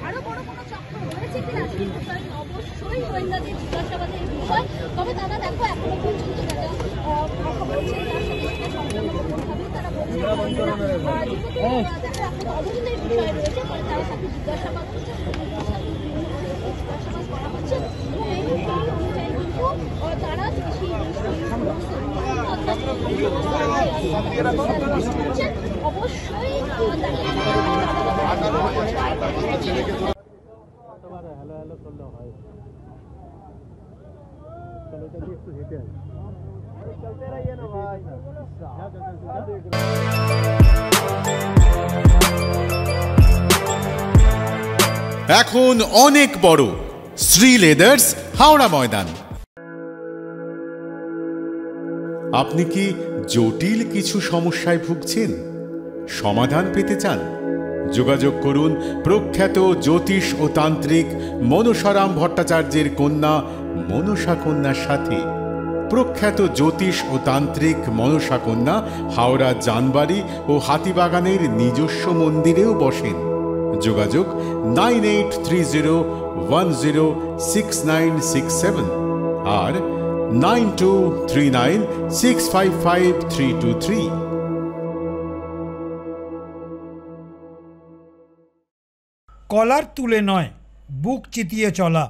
আরো বড় কোনো চক্র রয়েছে কিনা সেই বিষয়ে অবশ্যই গোয়েন্দাদের জিজ্ঞাসাবাদের বিষয়। তবে তারা দেখো এখনো পর্যন্ত যারা কথা বলছেন তার সাথে সম্পূর্ণ গোপনভাবে তারা বলছেন যেহেতু এখন তদন্তের বিষয় রয়েছে ফলে তার সাথে জিজ্ঞাসাবাদ হচ্ছে, জিজ্ঞাসাবাদ করা হচ্ছে এবং এই বিষয় অনুযায়ী কিন্তু তারা সেই অবশ্যই হ্যালো হ্যালো করলে হয়, চলো যদি একটু হেঁটে আসি, চলতে রহিয়ে না ভাই। এখন অনেক বড় শ্রী লেদার্স হাওড়া ময়দান। আপনি কি জটিল কিছু সমস্যায় ভুগছেন, সমাধান পেতে চান? যোগাযোগ করুন প্রখ্যাত জ্যোতিষ ও তান্ত্রিক মনসারাম ভট্টাচার্যের কন্যা মনসা কন্যার সাথে। প্রখ্যাত জ্যোতিষ ও তান্ত্রিক মনসা কন্যা হাওড়া জানবাড়ি ও হাতিবাগানের নিজস্ব মন্দিরেও বসেন। যোগাযোগ 9830106967 আর 9239655323। কলার তুলে নয়, বুক চিতিয়ে চলা।